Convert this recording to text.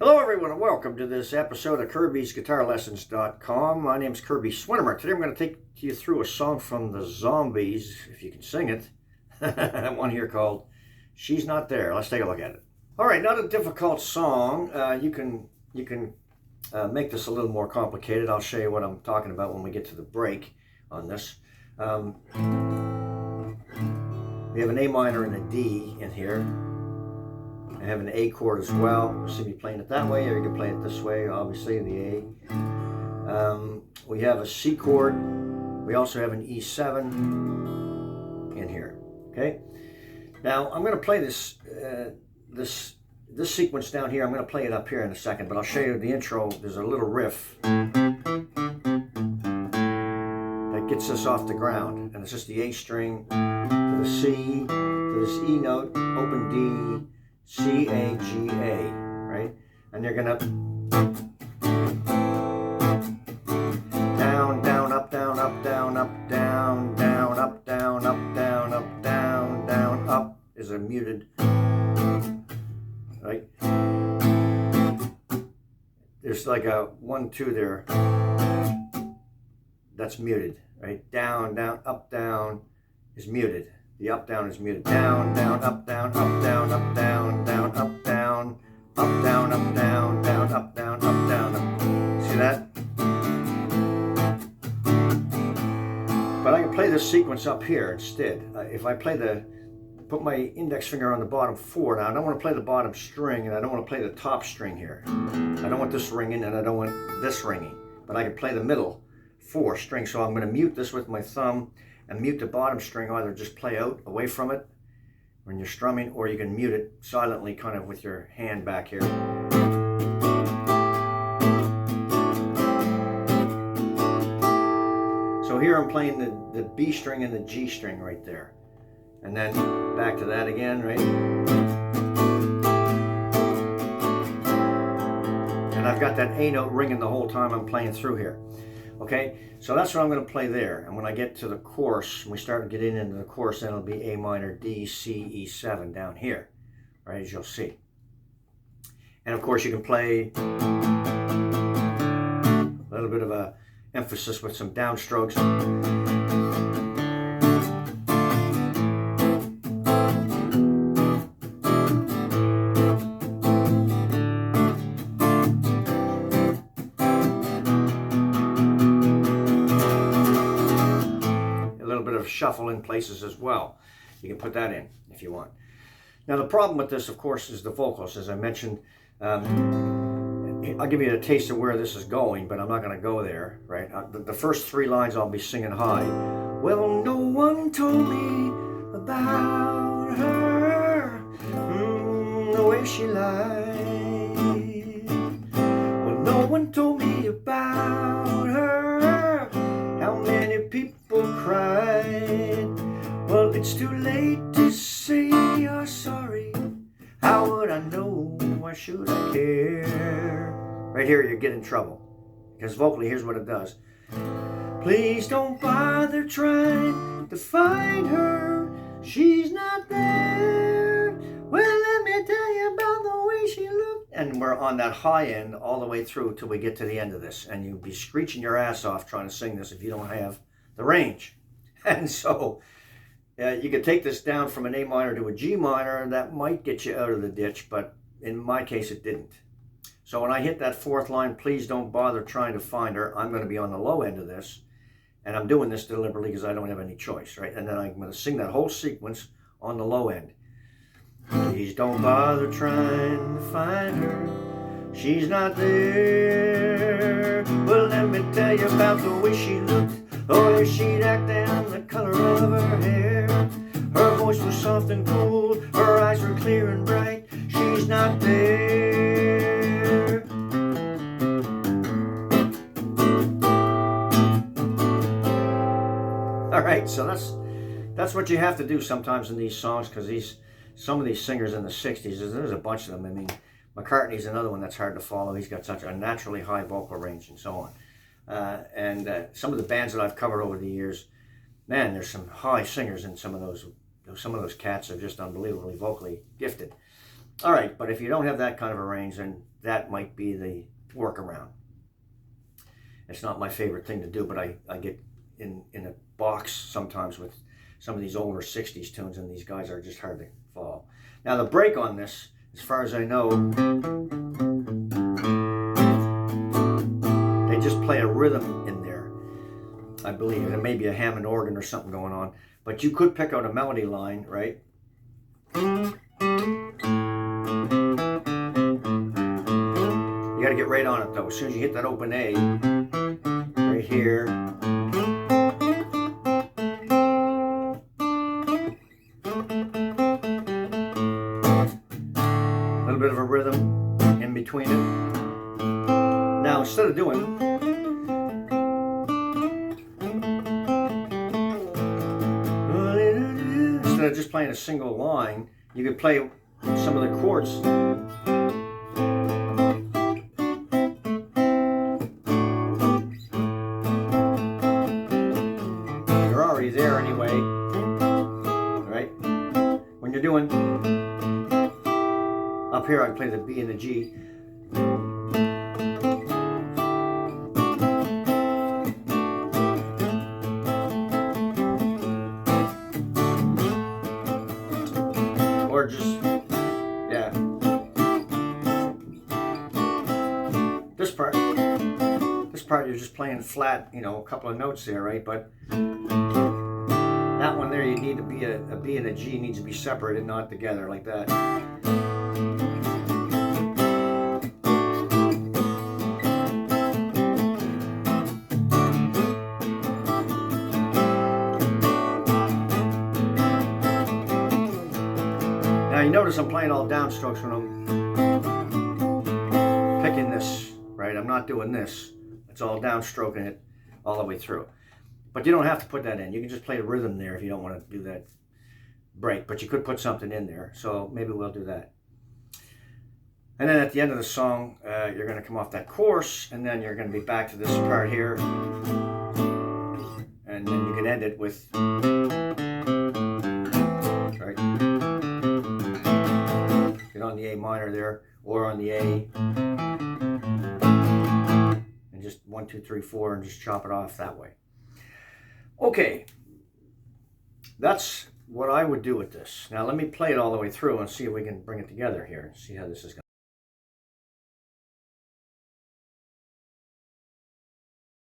Hello everyone and welcome to this episode of kirbysguitarlessons.com. My name is Kirby Swinnermer. Today I'm going to take you through a song from the Zombies, if you can sing it. That one here called She's Not There. Let's take a look at it. Alright, not a difficult song. You can make this a little more complicated. I'll show you what I'm talking about when we get to the break on this. We have an A minor and a D in here. I have an A chord as well. You'll see me playing it that way, or you can play it this way, obviously, the A. We have a C chord. We also have an E7 in here, okay? Now, I'm going to play this sequence down here. I'm going to play it up here in a second, but I'll show you the intro. There's a little riff that gets us off the ground, and it's just the A string to the C, to this E note, open D, C, A, G, A, right? And they're gonna down, down, up, down, up, down, up, down, down, up, down, up, down, up, down, down, up is a muted, right? There's like a 1, 2 there. That's muted, right? Down, down, up, down is muted. The up, down is muted. Down, down, up, down, up, down, up, down, down, up, down, up, down, up, down, down, up, down, up, down, up. See that? But I can play this sequence up here instead. If I put my index finger on the bottom 4. Now I don't want to play the bottom string, and I don't want to play the top string here. I don't want this ringing, and I don't want this ringing. But I can play the middle 4 string. So I'm going to mute this with my thumb and mute the bottom string, either just play out away from it when you're strumming, or you can mute it silently kind of with your hand back here. So here I'm playing the B string and the G string right there. And then back to that again, right? And I've got that A note ringing the whole time I'm playing through here. Okay, so that's what I'm going to play there. And when I get to the chorus, when we start getting into the chorus, then it'll be A minor, D, C, E7 down here, right, as you'll see. And of course you can play a little bit of a emphasis with some downstrokes. Shuffle in places as well. You can put that in if you want. Now the problem with this, of course, is the vocals. As I mentioned, I'll give you a taste of where this is going, but I'm not going to go there, right? The first 3 lines I'll be singing high. Well, no one told me about her, the way she lied. Well, no one told me about her, how many people cried. Well, it's too late to say you're sorry. How would I know? Why should I care? Right here you get in trouble, because vocally here's what it does. Please don't bother trying to find her. She's not there. Well, let me tell you about the way she looked. And we're on that high end all the way through till we get to the end of this. And you'll be screeching your ass off trying to sing this if you don't have the range. And so you could take this down from an A minor to a G minor, and that might get you out of the ditch, but in my case it didn't. So when I hit that 4th line, please don't bother trying to find her, I'm going to be on the low end of this, and I'm doing this deliberately because I don't have any choice, right? And then I'm going to sing that whole sequence on the low end. Please don't bother trying to find her, she's not there. Well, let me tell you about the way she looked. Oh, she'd act and the color of her hair. Her voice was soft and cool, her eyes were clear and bright. She's not there. All right, so that's what you have to do sometimes in these songs, because some of these singers in the 60s, there's a bunch of them. I mean, McCartney's another one that's hard to follow. He's got such a naturally high vocal range and so on. Some of the bands that I've covered over the years, man, there's some high singers in some of those cats are just unbelievably vocally gifted. All right, but if you don't have that kind of a range, then that might be the workaround. It's not my favorite thing to do, but I get in a box sometimes with some of these older 60s tunes, and these guys are just hard to follow. Now the break on this, as far as I know, they just play a rhythm in there, I believe. There may be a Hammond organ or something going on, but you could pick out a melody line, right? You got to get right on it though. As soon as you hit that open A, right here, a little bit of a rhythm in between it. Now instead of doing just playing a single line, you could play some of the chords. They're already there anyway, right? When you're doing up here, I'd play the B and the G. Or just, yeah. This part you're just playing flat, you know, a couple of notes there, right? But that one there, you need to be a B and a G needs to be separated, not together like that. Now you notice I'm playing all downstrokes when I'm picking this, right? I'm not doing this. It's all downstroking it all the way through. But you don't have to put that in. You can just play a rhythm there if you don't want to do that break. But you could put something in there. So maybe we'll do that. And then at the end of the song, you're going to come off that chorus, and then you're going to be back to this part here. And then you can end it with, right? Get on the A minor there, or on the A. And just 1, 2, 3, 4, and just chop it off that way. Okay, that's what I would do with this. Now let me play it all the way through and see if we can bring it together here and see how this is going.